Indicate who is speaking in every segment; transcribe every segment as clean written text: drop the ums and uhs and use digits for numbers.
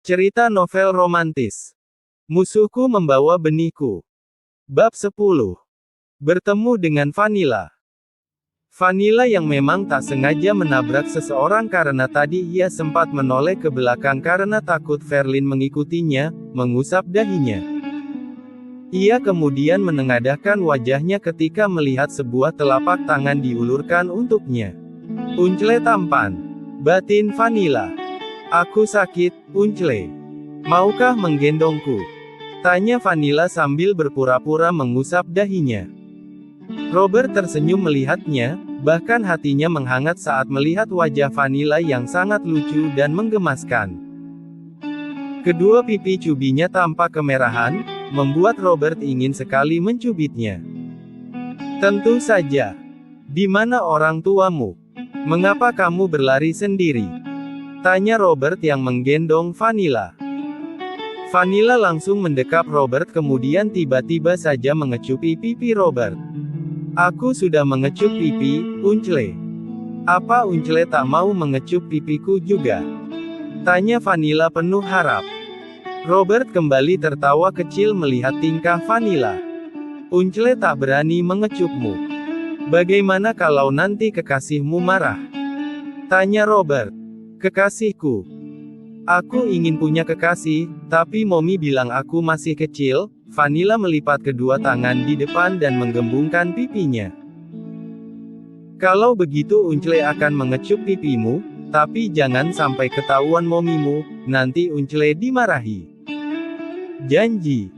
Speaker 1: Cerita novel romantis. Musuhku membawa benihku. Bab 10. Bertemu dengan Vanilla. Vanilla yang memang tak sengaja menabrak seseorang karena tadi ia sempat menoleh ke belakang karena takut Verlin mengikutinya, mengusap dahinya. Ia kemudian menengadahkan wajahnya ketika melihat sebuah telapak tangan diulurkan untuknya. Uncle tampan. Batin Vanilla. Aku sakit, Uncle. Maukah menggendongku? Tanya Vanilla sambil berpura-pura mengusap dahinya. Robert tersenyum melihatnya, bahkan hatinya menghangat saat melihat wajah Vanilla yang sangat lucu dan menggemaskan. Kedua pipi cubinya tampak kemerahan, membuat Robert ingin sekali mencubitnya. Tentu saja. Di mana orang tuamu? Mengapa kamu berlari sendiri? Tanya Robert yang menggendong Vanilla. Vanilla langsung mendekap Robert kemudian tiba-tiba saja mengecupi pipi Robert. Aku sudah mengecup pipi, Uncle. Apa Uncle tak mau mengecup pipiku juga? Tanya Vanilla penuh harap. Robert kembali tertawa kecil melihat tingkah Vanilla. Uncle tak berani mengecupmu. Bagaimana kalau nanti kekasihmu marah? Tanya Robert. Kekasihku. Aku ingin punya kekasih, tapi Mommy bilang aku masih kecil. Vanilla melipat kedua tangan di depan dan menggembungkan pipinya. Kalau begitu Uncle akan mengecup pipimu, tapi jangan sampai ketahuan momimu, nanti Uncle dimarahi. Janji.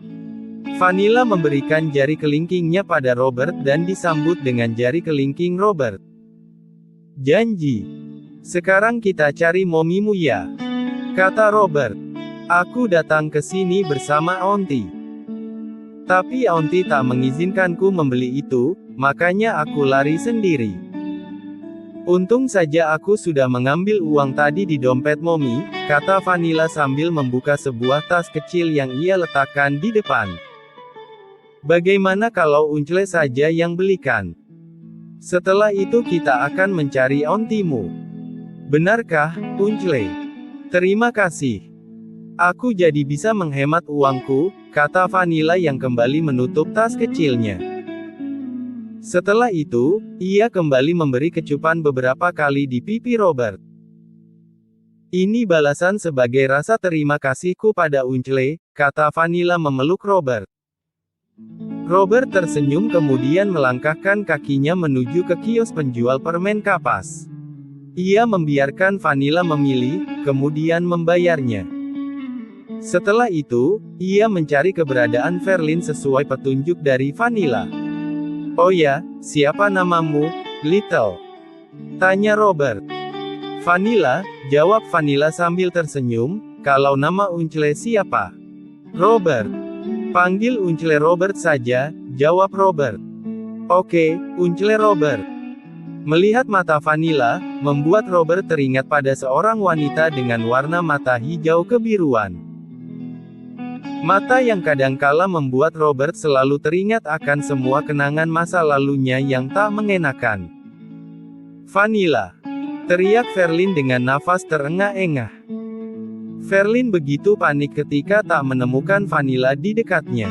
Speaker 1: Vanilla memberikan jari kelingkingnya pada Robert dan disambut dengan jari kelingking Robert. Janji. Sekarang kita cari momimu ya, kata Robert. Aku datang ke sini bersama Auntie. Tapi Auntie tak mengizinkanku membeli itu, makanya aku lari sendiri. Untung saja aku sudah mengambil uang tadi di dompet Mommy, kata Vanilla sambil membuka sebuah tas kecil yang ia letakkan di depan. Bagaimana kalau Uncle saja yang belikan? Setelah itu kita akan mencari Auntie-mu. Benarkah, Uncle? Terima kasih. Aku jadi bisa menghemat uangku, kata Vanilla yang kembali menutup tas kecilnya. Setelah itu, ia kembali memberi kecupan beberapa kali di pipi Robert. Ini balasan sebagai rasa terima kasihku pada Uncle, kata Vanilla memeluk Robert. Robert tersenyum kemudian melangkahkan kakinya menuju ke kios penjual permen kapas. Ia membiarkan Vanilla memilih, kemudian membayarnya. Setelah itu, ia mencari keberadaan Verlin sesuai petunjuk dari Vanilla. Oh ya, siapa namamu, Little? Tanya Robert. Vanilla, jawab Vanilla sambil tersenyum, kalau nama Uncle siapa? Robert. Panggil Uncle Robert saja, jawab Robert. Oke, Uncle Robert. Melihat mata Vanilla, membuat Robert teringat pada seorang wanita dengan warna mata hijau kebiruan. Mata yang kadangkala membuat Robert selalu teringat akan semua kenangan masa lalunya yang tak mengenakan. Vanilla! Teriak Verlin dengan nafas terengah-engah. Verlin begitu panik ketika tak menemukan Vanilla di dekatnya.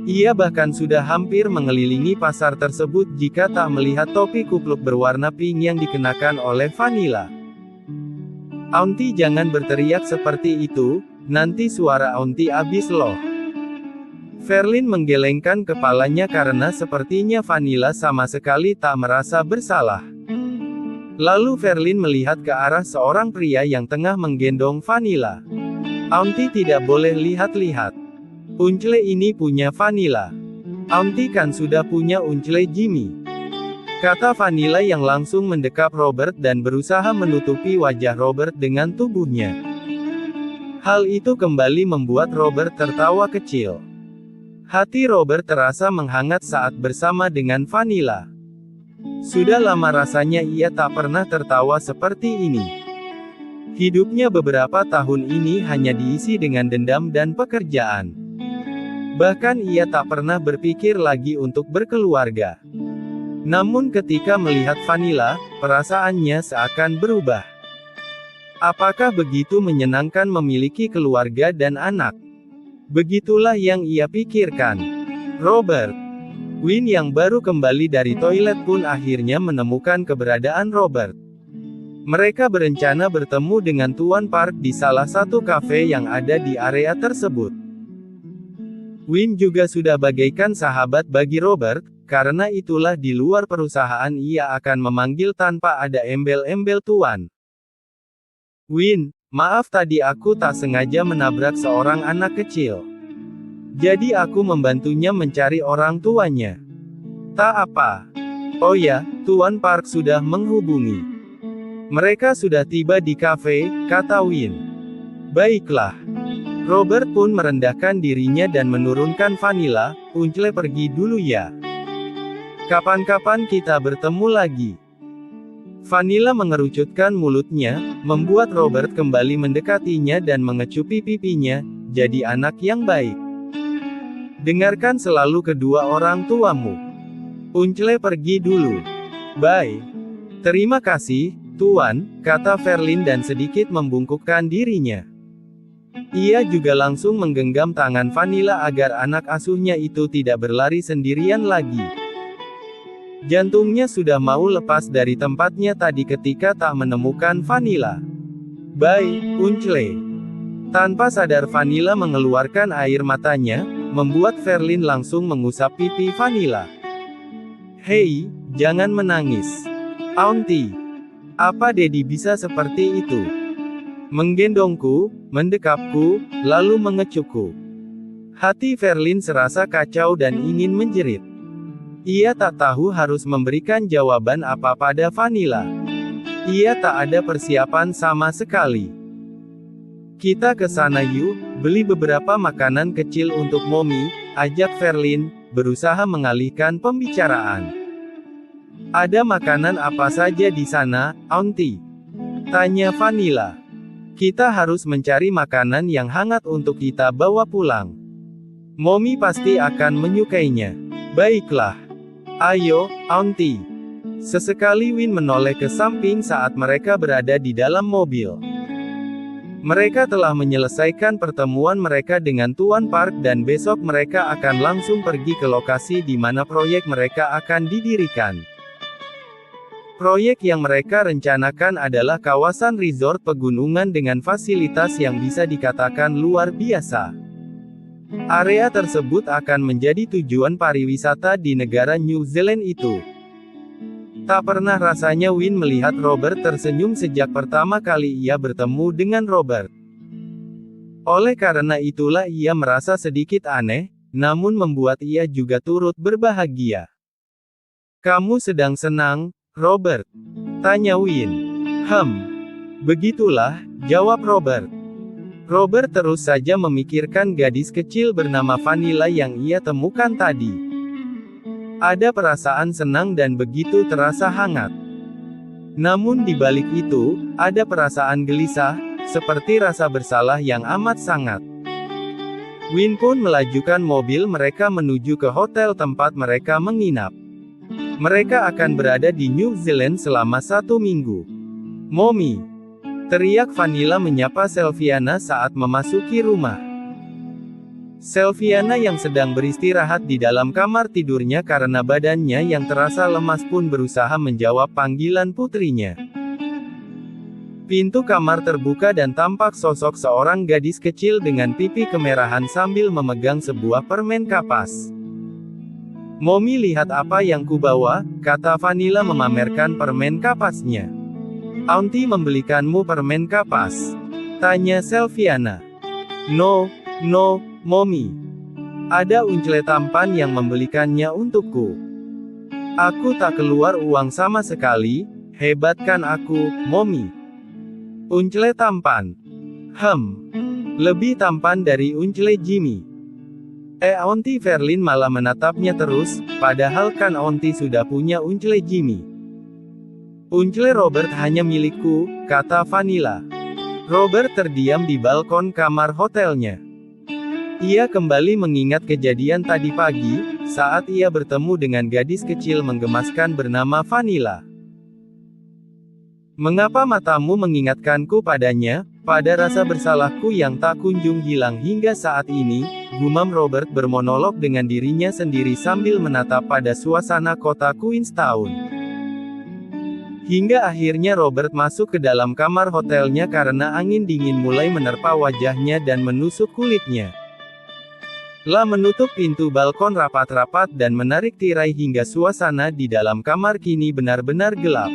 Speaker 1: Ia bahkan sudah hampir mengelilingi pasar tersebut jika tak melihat topi kupluk berwarna pink yang dikenakan oleh Vanilla. Auntie jangan berteriak seperti itu, nanti suara Auntie habis loh. Verlin menggelengkan kepalanya karena sepertinya Vanilla sama sekali tak merasa bersalah. Lalu Verlin melihat ke arah seorang pria yang tengah menggendong Vanilla. Auntie tidak boleh lihat-lihat. Uncle ini punya Vanilla. Auntie kan sudah punya Uncle Jimmy. Kata Vanilla yang langsung mendekap Robert dan berusaha menutupi wajah Robert dengan tubuhnya. Hal itu kembali membuat Robert tertawa kecil. Hati Robert terasa menghangat saat bersama dengan Vanilla. Sudah lama rasanya ia tak pernah tertawa seperti ini. Hidupnya beberapa tahun ini hanya diisi dengan dendam dan pekerjaan. Bahkan ia tak pernah berpikir lagi untuk berkeluarga. Namun ketika melihat Vanilla, perasaannya seakan berubah. Apakah begitu menyenangkan memiliki keluarga dan anak? Begitulah yang ia pikirkan. Robert. Win yang baru kembali dari toilet pun akhirnya menemukan keberadaan Robert. Mereka berencana bertemu dengan Tuan Park di salah satu kafe yang ada di area tersebut. Win juga sudah bagaikan sahabat bagi Robert, karena itulah di luar perusahaan ia akan memanggil tanpa ada embel-embel Tuan. Win, maaf tadi aku tak sengaja menabrak seorang anak kecil. Jadi aku membantunya mencari orang tuanya. Tak apa. Oh ya, Tuan Park sudah menghubungi. Mereka sudah tiba di kafe, kata Win. Baiklah. Robert pun merendahkan dirinya dan menurunkan Vanilla, Uncle pergi dulu ya. Kapan-kapan kita bertemu lagi. Vanilla mengerucutkan mulutnya, membuat Robert kembali mendekatinya dan mengecupi pipinya, jadi anak yang baik. Dengarkan selalu kedua orang tuamu. Uncle pergi dulu. Bye. Terima kasih, Tuan, kata Verlin dan sedikit membungkukkan dirinya. Ia juga langsung menggenggam tangan Vanilla agar anak asuhnya itu tidak berlari sendirian lagi. Jantungnya sudah mau lepas dari tempatnya tadi ketika tak menemukan Vanilla. Bye, Uncle. Tanpa sadar Vanilla mengeluarkan air matanya, membuat Verlin langsung mengusap pipi Vanilla. Hei, jangan menangis. Auntie. Apa Dedi bisa seperti itu? Menggendongku, mendekapku, lalu mengecukku. Hati Verlin serasa kacau dan ingin menjerit. Ia tak tahu harus memberikan jawaban apa pada Vanilla. Ia tak ada persiapan sama sekali. Kita ke sana yuk, beli beberapa makanan kecil untuk Mommy, ajak Verlin, berusaha mengalihkan pembicaraan. Ada makanan apa saja di sana, Auntie? Tanya Vanilla. Kita harus mencari makanan yang hangat untuk kita bawa pulang. Mommy pasti akan menyukainya. Baiklah. Ayo, Auntie. Sesekali Win menoleh ke samping saat mereka berada di dalam mobil. Mereka telah menyelesaikan pertemuan mereka dengan Tuan Park dan besok mereka akan langsung pergi ke lokasi di mana proyek mereka akan didirikan. Proyek yang mereka rencanakan adalah kawasan resort pegunungan dengan fasilitas yang bisa dikatakan luar biasa. Area tersebut akan menjadi tujuan pariwisata di negara New Zealand itu. Tak pernah rasanya Win melihat Robert tersenyum sejak pertama kali ia bertemu dengan Robert. Oleh karena itulah ia merasa sedikit aneh, namun membuat ia juga turut berbahagia. Kamu sedang senang, Robert? Tanya Win. Begitulah, jawab Robert. Robert terus saja memikirkan gadis kecil bernama Vanilla yang ia temukan tadi. Ada perasaan senang dan begitu terasa hangat. Namun di balik itu, ada perasaan gelisah, seperti rasa bersalah yang amat sangat. Win pun melajukan mobil mereka menuju ke hotel tempat mereka menginap. Mereka akan berada di New Zealand selama 1 minggu. Mommy. Teriak Vanilla menyapa Selviana saat memasuki rumah. Selviana yang sedang beristirahat di dalam kamar tidurnya karena badannya yang terasa lemas pun berusaha menjawab panggilan putrinya. Pintu kamar terbuka dan tampak sosok seorang gadis kecil dengan pipi kemerahan sambil memegang sebuah permen kapas. Mommy lihat apa yang kubawa, kata Vanilla memamerkan permen kapasnya. Auntie membelikanmu permen kapas? Tanya Selviana. No, Mommy. Ada Uncle tampan yang membelikannya untukku. Aku tak keluar uang sama sekali, hebat kan aku, Mommy. Uncle tampan. Lebih tampan dari Uncle Jimmy. Auntie Verlin malah menatapnya terus, padahal kan Auntie sudah punya Uncle Jimmy. Uncle Robert hanya milikku, kata Vanilla. Robert terdiam di balkon kamar hotelnya. Ia kembali mengingat kejadian tadi pagi, saat ia bertemu dengan gadis kecil menggemaskan bernama Vanilla. Mengapa matamu mengingatkanku padanya, pada rasa bersalahku yang tak kunjung hilang hingga saat ini, gumam Robert bermonolog dengan dirinya sendiri sambil menatap pada suasana kota Queenstown. Hingga akhirnya Robert masuk ke dalam kamar hotelnya karena angin dingin mulai menerpa wajahnya dan menusuk kulitnya. Menutup pintu balkon rapat-rapat dan menarik tirai hingga suasana di dalam kamar kini benar-benar gelap.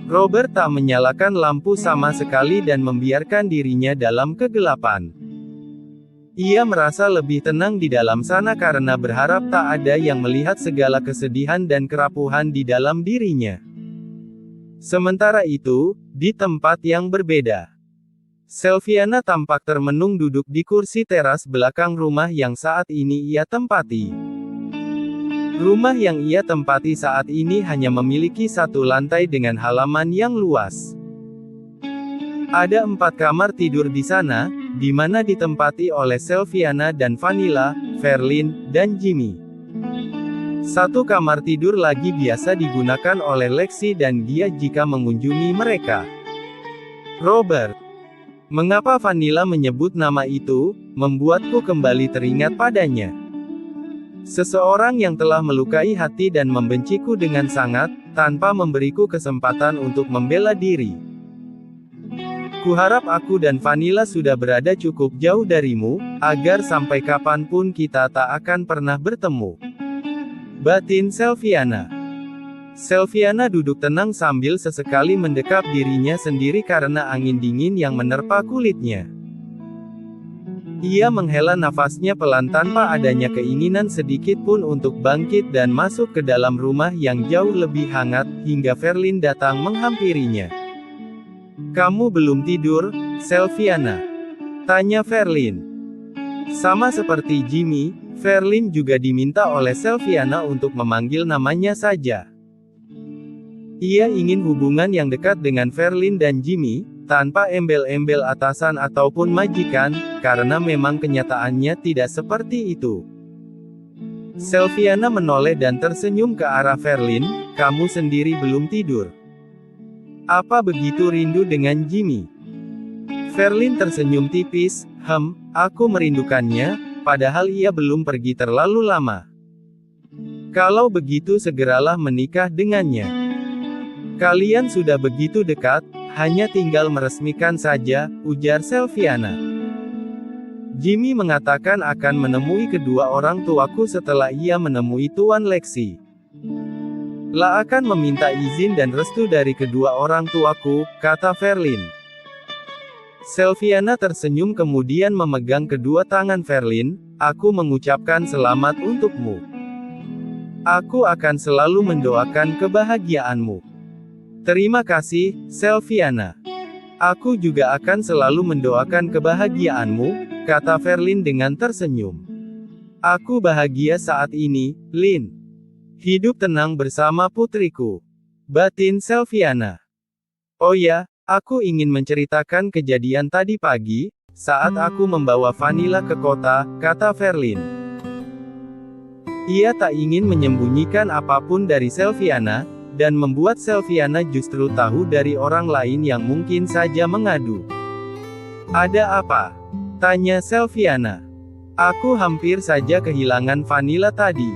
Speaker 1: Robert tak menyalakan lampu sama sekali dan membiarkan dirinya dalam kegelapan. Ia merasa lebih tenang di dalam sana karena berharap tak ada yang melihat segala kesedihan dan kerapuhan di dalam dirinya. Sementara itu, di tempat yang berbeda, Sylviana tampak termenung duduk di kursi teras belakang rumah yang saat ini ia tempati. Rumah yang ia tempati saat ini hanya memiliki satu lantai dengan halaman yang luas. Ada 4 kamar tidur di sana, di mana ditempati oleh Sylviana dan Vanilla, Verlin, dan Jimmy. Satu kamar tidur lagi biasa digunakan oleh Lexi dan Gia jika mengunjungi mereka. Robert. Mengapa Vanilla menyebut nama itu, membuatku kembali teringat padanya. Seseorang yang telah melukai hati dan membenciku dengan sangat, tanpa memberiku kesempatan untuk membela diri. Kuharap aku dan Vanilla sudah berada cukup jauh darimu, agar sampai kapanpun kita tak akan pernah bertemu. Batin Sylviana. Sylviana duduk tenang sambil sesekali mendekap dirinya sendiri karena angin dingin yang menerpa kulitnya. Ia menghela nafasnya pelan tanpa adanya keinginan sedikit pun untuk bangkit dan masuk ke dalam rumah yang jauh lebih hangat, hingga Verlin datang menghampirinya. "Kamu belum tidur, Sylviana?" tanya Verlin. Sama seperti Jimmy, Verlin juga diminta oleh Sylviana untuk memanggil namanya saja. Ia ingin hubungan yang dekat dengan Verlin dan Jimmy, tanpa embel-embel atasan ataupun majikan, karena memang kenyataannya tidak seperti itu. Sylviana menoleh dan tersenyum ke arah Verlin, "Kamu sendiri belum tidur? Apa begitu rindu dengan Jimmy?" Verlin tersenyum tipis, Aku merindukannya, padahal ia belum pergi terlalu lama. Kalau begitu segeralah menikah dengannya. Kalian sudah begitu dekat, hanya tinggal meresmikan saja, ujar Sylviana. Jimmy mengatakan akan menemui kedua orang tuaku setelah ia menemui Tuan Lexi. Akan meminta izin dan restu dari kedua orang tuaku, kata Verlin. Sylviana tersenyum kemudian memegang kedua tangan Verlin, "Aku mengucapkan selamat untukmu. Aku akan selalu mendoakan kebahagiaanmu." "Terima kasih, Sylviana. Aku juga akan selalu mendoakan kebahagiaanmu," kata Verlin dengan tersenyum. "Aku bahagia saat ini, Lin. Hidup tenang bersama putriku." Batin Sylviana. "Oh ya, aku ingin menceritakan kejadian tadi pagi, saat aku membawa Vanilla ke kota," kata Verlin. Ia tak ingin menyembunyikan apapun dari Sylviana, dan membuat Sylviana justru tahu dari orang lain yang mungkin saja mengadu. "Ada apa?" tanya Sylviana. "Aku hampir saja kehilangan Vanilla tadi.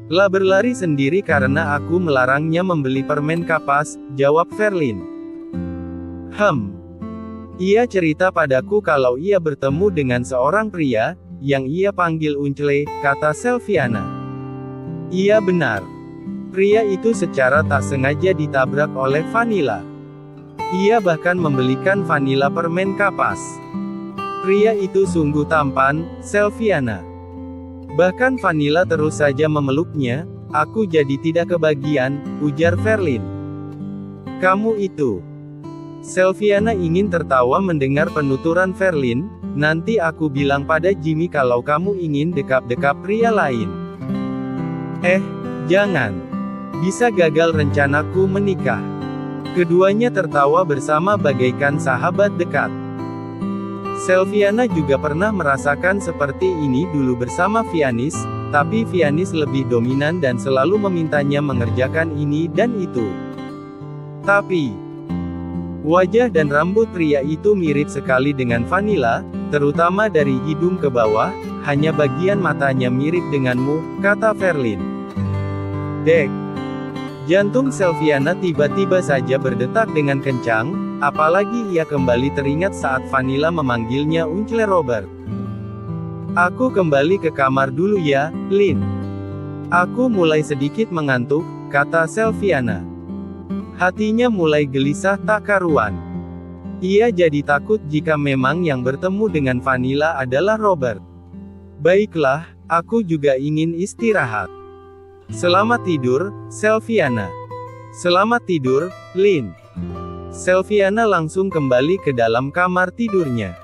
Speaker 1: Berlari sendiri karena aku melarangnya membeli permen kapas," jawab Verlin. Ia cerita padaku kalau ia bertemu dengan seorang pria, yang ia panggil Uncle," kata Sylviana. "Iya benar. Pria itu secara tak sengaja ditabrak oleh Vanilla. Ia bahkan membelikan Vanilla permen kapas. Pria itu sungguh tampan, Sylviana. Bahkan Vanilla terus saja memeluknya. Aku jadi tidak kebagian," ujar Verlin. "Kamu itu..." Sylviana ingin tertawa mendengar penuturan Verlin, "Nanti aku bilang pada Jimmy kalau kamu ingin dekap-dekap pria lain." Jangan. Bisa gagal rencanaku menikah." Keduanya tertawa bersama bagaikan sahabat dekat. Sylviana juga pernah merasakan seperti ini dulu bersama Vianis, tapi Vianis lebih dominan dan selalu memintanya mengerjakan ini dan itu. Tapi, wajah dan rambut pria itu mirip sekali dengan Vanilla, terutama dari hidung ke bawah, hanya bagian matanya mirip denganmu, kata Verlin. Dek. Jantung Sylviana tiba-tiba saja berdetak dengan kencang, apalagi ia kembali teringat saat Vanilla memanggilnya Uncle Robert. Aku kembali ke kamar dulu ya, Lin. Aku mulai sedikit mengantuk, kata Sylviana. Hatinya mulai gelisah tak karuan. Ia jadi takut jika memang yang bertemu dengan Vanilla adalah Robert. Baiklah, aku juga ingin istirahat. Selamat tidur, Sylviana. Selamat tidur, Lin. Sylviana langsung kembali ke dalam kamar tidurnya.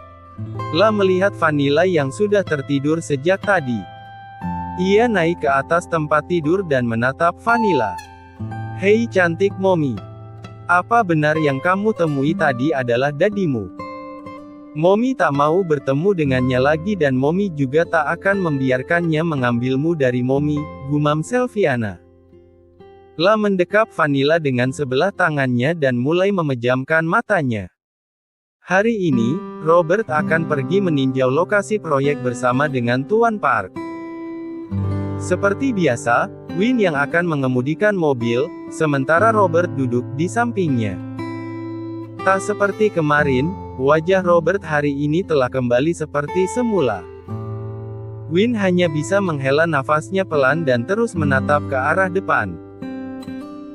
Speaker 1: Lah melihat Vanilla yang sudah tertidur sejak tadi. Ia naik ke atas tempat tidur dan menatap Vanilla. Hei cantik Mommy. Apa benar yang kamu temui tadi adalah dadimu? Mommy tak mau bertemu dengannya lagi dan Mommy juga tak akan membiarkannya mengambilmu dari Mommy, gumam Sylviana. Lah mendekap Vanilla dengan sebelah tangannya dan mulai memejamkan matanya. Hari ini, Robert akan pergi meninjau lokasi proyek bersama dengan Tuan Park. Seperti biasa, Win yang akan mengemudikan mobil, sementara Robert duduk di sampingnya. Tak seperti kemarin, wajah Robert hari ini telah kembali seperti semula. Win hanya bisa menghela nafasnya pelan dan terus menatap ke arah depan.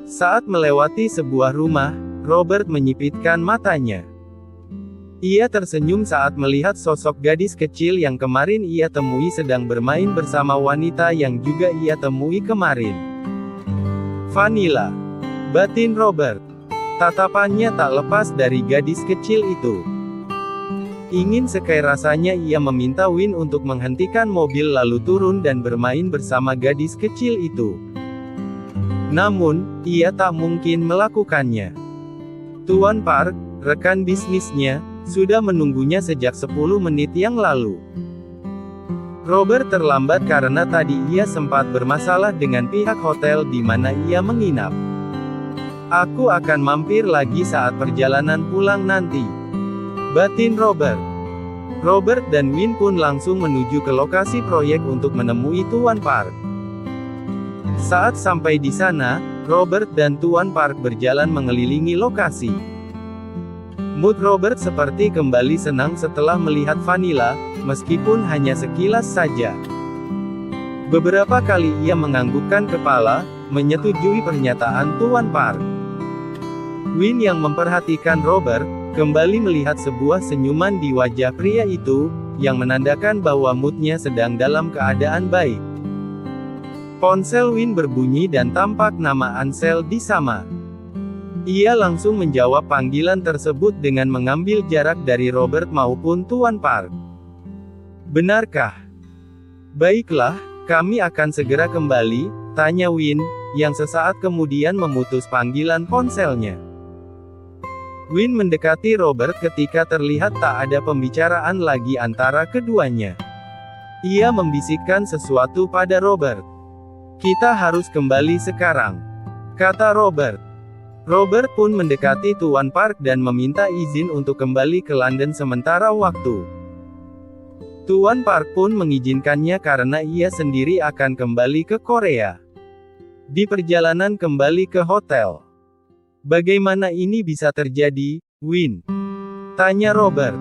Speaker 1: Saat melewati sebuah rumah, Robert menyipitkan matanya. Ia tersenyum saat melihat sosok gadis kecil yang kemarin ia temui sedang bermain bersama wanita yang juga ia temui kemarin. Vanilla. Batin Robert. Tatapannya tak lepas dari gadis kecil itu. Ingin sekali rasanya ia meminta Win untuk menghentikan mobil lalu turun dan bermain bersama gadis kecil itu. Namun, ia tak mungkin melakukannya. Tuan Park, rekan bisnisnya, sudah menunggunya sejak 10 menit yang lalu. Robert terlambat karena tadi ia sempat bermasalah dengan pihak hotel di mana ia menginap. Aku akan mampir lagi saat perjalanan pulang nanti. Batin Robert. Robert dan Win pun langsung menuju ke lokasi proyek untuk menemui Tuan Park. Saat sampai di sana, Robert dan Tuan Park berjalan mengelilingi lokasi. Mood Robert seperti kembali senang setelah melihat Vanilla, meskipun hanya sekilas saja. Beberapa kali ia menganggukkan kepala, menyetujui pernyataan Tuan Park. Win yang memperhatikan Robert, kembali melihat sebuah senyuman di wajah pria itu, yang menandakan bahwa moodnya sedang dalam keadaan baik. Ponsel Win berbunyi dan tampak nama Ansel di sama. Ia langsung menjawab panggilan tersebut dengan mengambil jarak dari Robert maupun Tuan Park. Benarkah? Baiklah, kami akan segera kembali, tanya Win, yang sesaat kemudian memutus panggilan ponselnya. Win mendekati Robert ketika terlihat tak ada pembicaraan lagi antara keduanya. Ia membisikkan sesuatu pada Robert. Kita harus kembali sekarang, kata Robert. Robert pun mendekati Tuan Park dan meminta izin untuk kembali ke London sementara waktu. Tuan Park pun mengizinkannya karena ia sendiri akan kembali ke Korea. Di perjalanan kembali ke hotel. Bagaimana ini bisa terjadi, Win? Tanya Robert.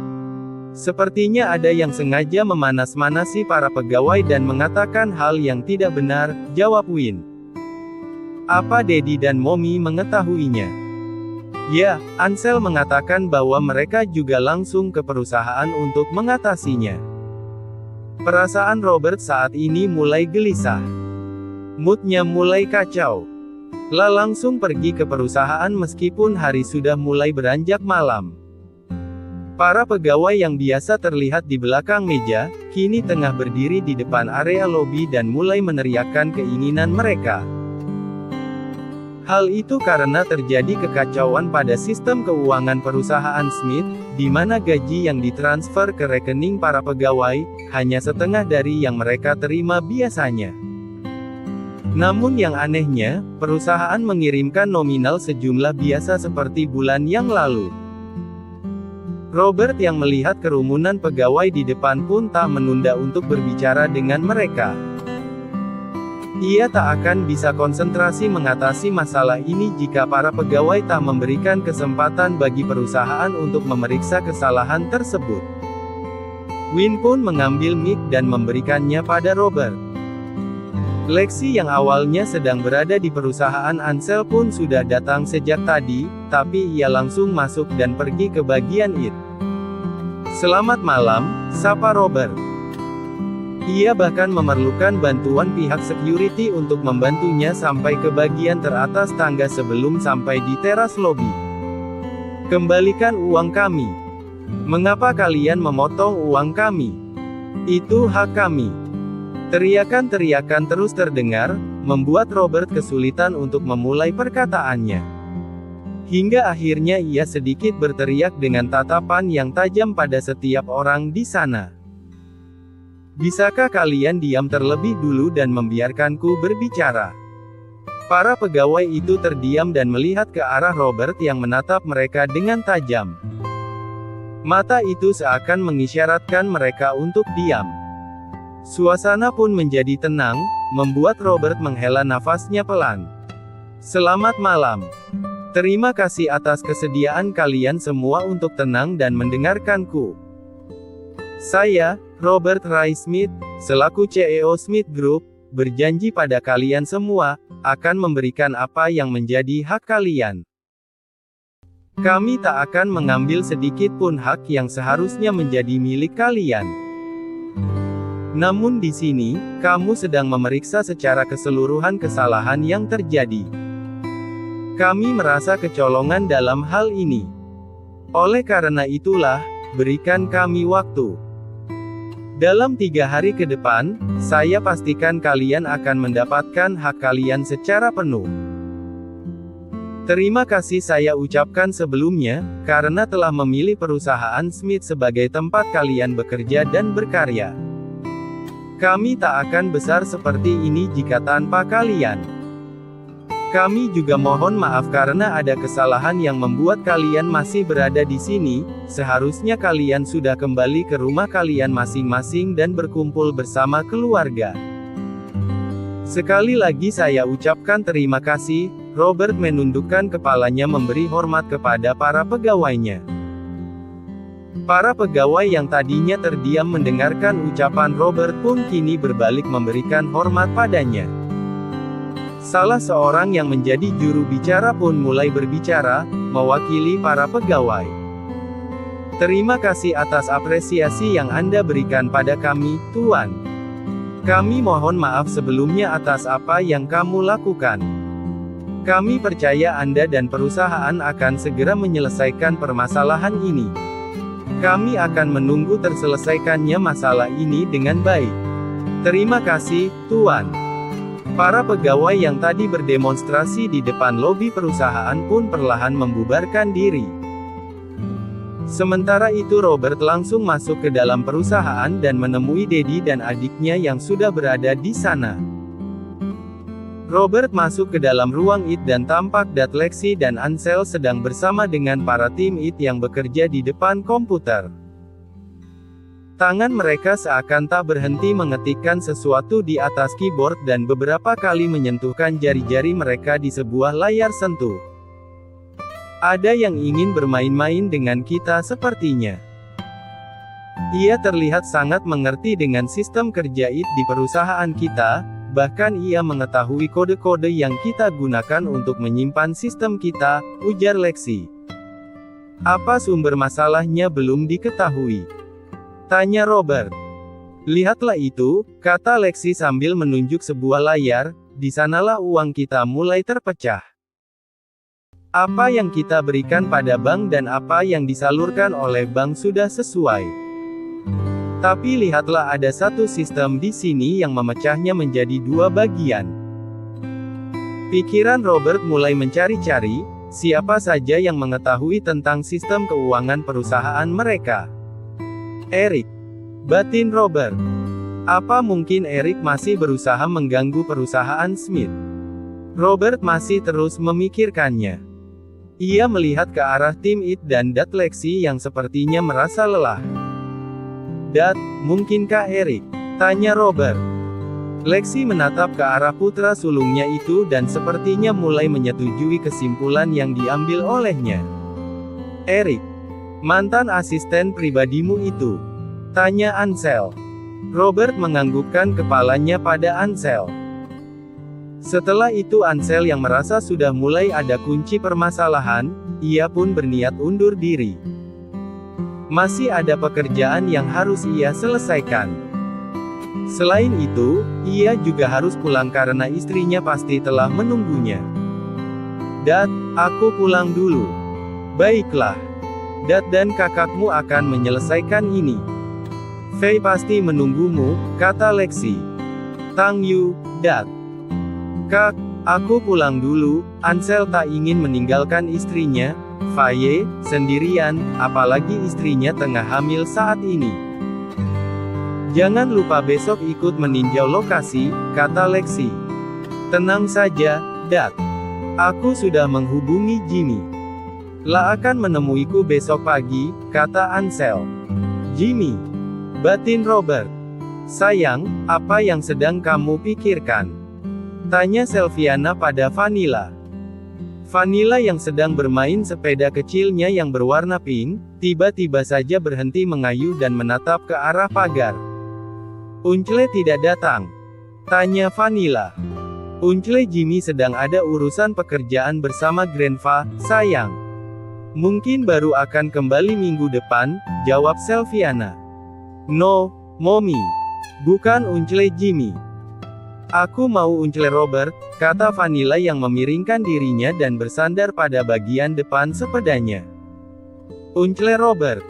Speaker 1: Sepertinya ada yang sengaja memanas-manasi para pegawai dan mengatakan hal yang tidak benar, jawab Win. Apa Daddy dan Mommy mengetahuinya? Ya, Ansel mengatakan bahwa mereka juga langsung ke perusahaan untuk mengatasinya. Perasaan Robert saat ini mulai gelisah. Moodnya mulai kacau. Lah langsung pergi ke perusahaan meskipun hari sudah mulai beranjak malam. Para pegawai yang biasa terlihat di belakang meja, kini tengah berdiri di depan area lobi dan mulai meneriakkan keinginan mereka. Hal itu karena terjadi kekacauan pada sistem keuangan perusahaan Smith, di mana gaji yang ditransfer ke rekening para pegawai, hanya setengah dari yang mereka terima biasanya. Namun yang anehnya, perusahaan mengirimkan nominal sejumlah biasa seperti bulan yang lalu. Robert yang melihat kerumunan pegawai di depan pun tak menunda untuk berbicara dengan mereka. Ia tak akan bisa konsentrasi mengatasi masalah ini jika para pegawai tak memberikan kesempatan bagi perusahaan untuk memeriksa kesalahan tersebut. Win pun mengambil mic dan memberikannya pada Robert. Lexi yang awalnya sedang berada di perusahaan Ansel pun sudah datang sejak tadi, tapi ia langsung masuk dan pergi ke bagian IT. "Selamat malam," sapa Robert. Ia bahkan memerlukan bantuan pihak security untuk membantunya sampai ke bagian teratas tangga sebelum sampai di teras lobi. "Kembalikan uang kami. Mengapa kalian memotong uang kami? Itu hak kami." Teriakan-teriakan terus terdengar, membuat Robert kesulitan untuk memulai perkataannya. Hingga akhirnya ia sedikit berteriak dengan tatapan yang tajam pada setiap orang di sana. "Bisakah kalian diam terlebih dulu dan membiarkanku berbicara?" Para pegawai itu terdiam dan melihat ke arah Robert yang menatap mereka dengan tajam. Mata itu seakan mengisyaratkan mereka untuk diam. Suasana pun menjadi tenang, membuat Robert menghela nafasnya pelan. "Selamat malam. Terima kasih atas kesediaan kalian semua untuk tenang dan mendengarkanku. Saya, Robert Ray Smith, selaku CEO Smith Group, berjanji pada kalian semua, akan memberikan apa yang menjadi hak kalian. Kami tak akan mengambil sedikit pun hak yang seharusnya menjadi milik kalian. Namun di sini, kamu sedang memeriksa secara keseluruhan kesalahan yang terjadi. Kami merasa kecolongan dalam hal ini. Oleh karena itulah, berikan kami waktu. Dalam 3 hari ke depan, saya pastikan kalian akan mendapatkan hak kalian secara penuh. Terima kasih saya ucapkan sebelumnya, karena telah memilih perusahaan Smith sebagai tempat kalian bekerja dan berkarya. Kami tak akan besar seperti ini jika tanpa kalian. Kami juga mohon maaf karena ada kesalahan yang membuat kalian masih berada di sini. Seharusnya kalian sudah kembali ke rumah kalian masing-masing dan berkumpul bersama keluarga. Sekali lagi saya ucapkan terima kasih." Robert menundukkan kepalanya memberi hormat kepada para pegawainya. Para pegawai yang tadinya terdiam mendengarkan ucapan Robert pun kini berbalik memberikan hormat padanya. Salah seorang yang menjadi juru bicara pun mulai berbicara, mewakili para pegawai. "Terima kasih atas apresiasi yang Anda berikan pada kami, Tuan. Kami mohon maaf sebelumnya atas apa yang kamu lakukan. Kami percaya Anda dan perusahaan akan segera menyelesaikan permasalahan ini. Kami akan menunggu terselesaikannya masalah ini dengan baik. Terima kasih, Tuan." Para pegawai yang tadi berdemonstrasi di depan lobi perusahaan pun perlahan membubarkan diri. Sementara itu Robert langsung masuk ke dalam perusahaan dan menemui Daddy dan adiknya yang sudah berada di sana. Robert masuk ke dalam ruang IT dan tampak dat Lexi dan Ansel sedang bersama dengan para tim IT yang bekerja di depan komputer. Tangan mereka seakan tak berhenti mengetikkan sesuatu di atas keyboard dan beberapa kali menyentuhkan jari-jari mereka di sebuah layar sentuh. "Ada yang ingin bermain-main dengan kita sepertinya. Ia terlihat sangat mengerti dengan sistem kerja IT di perusahaan kita. Bahkan ia mengetahui kode-kode yang kita gunakan untuk menyimpan sistem kita," ujar Lexi. "Apa sumber masalahnya belum diketahui?" tanya Robert. "Lihatlah itu," kata Lexi sambil menunjuk sebuah layar, "di sanalah uang kita mulai terpecah. Apa yang kita berikan pada bank dan apa yang disalurkan oleh bank sudah sesuai. Tapi lihatlah ada satu sistem di sini yang memecahnya menjadi 2 bagian." Pikiran Robert mulai mencari-cari, siapa saja yang mengetahui tentang sistem keuangan perusahaan mereka. "Eric," batin Robert. Apa mungkin Eric masih berusaha mengganggu perusahaan Smith? Robert masih terus memikirkannya. Ia melihat ke arah tim It dan Dat Lexi yang sepertinya merasa lelah. Dat, mungkinkah Eric? Tanya Robert. Lexi menatap ke arah putra sulungnya itu dan sepertinya mulai menyetujui kesimpulan yang diambil olehnya. Eric, mantan asisten pribadimu itu? Tanya Ansel. Robert menganggukkan kepalanya pada Ansel. Setelah itu Ansel yang merasa sudah mulai ada kunci permasalahan, ia pun berniat undur diri. Masih ada pekerjaan yang harus ia selesaikan. Selain itu, ia juga harus pulang karena istrinya pasti telah menunggunya. Dat, aku pulang dulu. Baiklah. Dat dan kakakmu akan menyelesaikan ini. Fei pasti menunggumu, kata Lexi. Tang Yu, Dat. Kak, aku pulang dulu. Ansel tak ingin meninggalkan istrinya, Faye, sendirian, apalagi istrinya tengah hamil saat ini. Jangan lupa besok ikut meninjau lokasi, kata Lexi. Tenang saja, Dat. Aku sudah menghubungi Jimmy. La akan menemuiku besok pagi, kata Ansel. Jimmy. Batin Robert. Sayang, apa yang sedang kamu pikirkan? Tanya Selviana pada Vanilla. Vanilla yang sedang bermain sepeda kecilnya yang berwarna pink, tiba-tiba saja berhenti mengayuh dan menatap ke arah pagar. Uncle tidak datang? Tanya Vanilla. Uncle Jimmy sedang ada urusan pekerjaan bersama Grandpa, sayang. Mungkin baru akan kembali minggu depan, jawab Selviana. No, Mommy. Bukan Uncle Jimmy. Aku mau Uncle Robert, kata Vanilla yang memiringkan dirinya dan bersandar pada bagian depan sepedanya. Uncle Robert.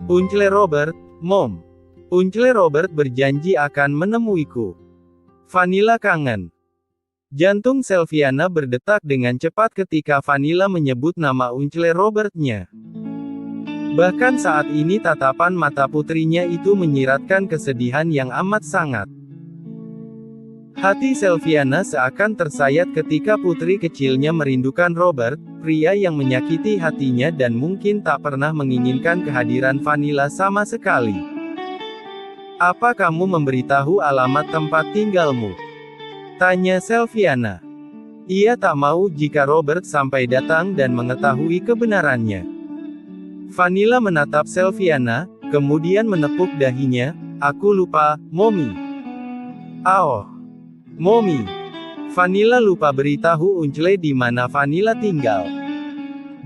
Speaker 1: Uncle Robert, Mom. Uncle Robert berjanji akan menemuiku. Vanilla kangen. Jantung Selviana berdetak dengan cepat ketika Vanilla menyebut nama Uncle Robertnya. Bahkan saat ini tatapan mata putrinya itu menyiratkan kesedihan yang amat sangat. Hati Selviana seakan tersayat ketika putri kecilnya merindukan Robert, pria yang menyakiti hatinya dan mungkin tak pernah menginginkan kehadiran Vanilla sama sekali. Apa kamu memberitahu alamat tempat tinggalmu? Tanya Selviana. Ia tak mau jika Robert sampai datang dan mengetahui kebenarannya. Vanilla menatap Selviana, kemudian menepuk dahinya. Aku lupa, Mommy. Oh, Mommy. Vanilla lupa beritahu Uncle di mana Vanilla tinggal.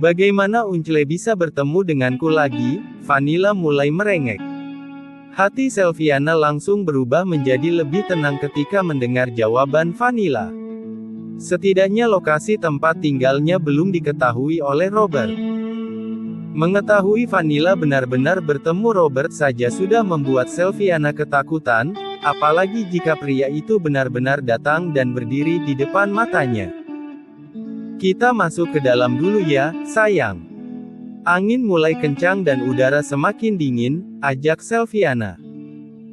Speaker 1: Bagaimana Uncle bisa bertemu denganku lagi? Vanilla mulai merengek. Hati Selviana langsung berubah menjadi lebih tenang ketika mendengar jawaban Vanilla. Setidaknya lokasi tempat tinggalnya belum diketahui oleh Robert. Mengetahui Vanilla benar-benar bertemu Robert saja sudah membuat Selviana ketakutan, apalagi jika pria itu benar-benar datang dan berdiri di depan matanya. Kita masuk ke dalam dulu ya, sayang. Angin mulai kencang dan udara semakin dingin, ajak Selviana.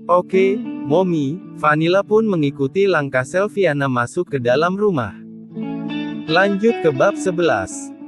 Speaker 1: Oke, Mommy. Vanilla pun mengikuti langkah Selviana masuk ke dalam rumah. Lanjut ke bab 11.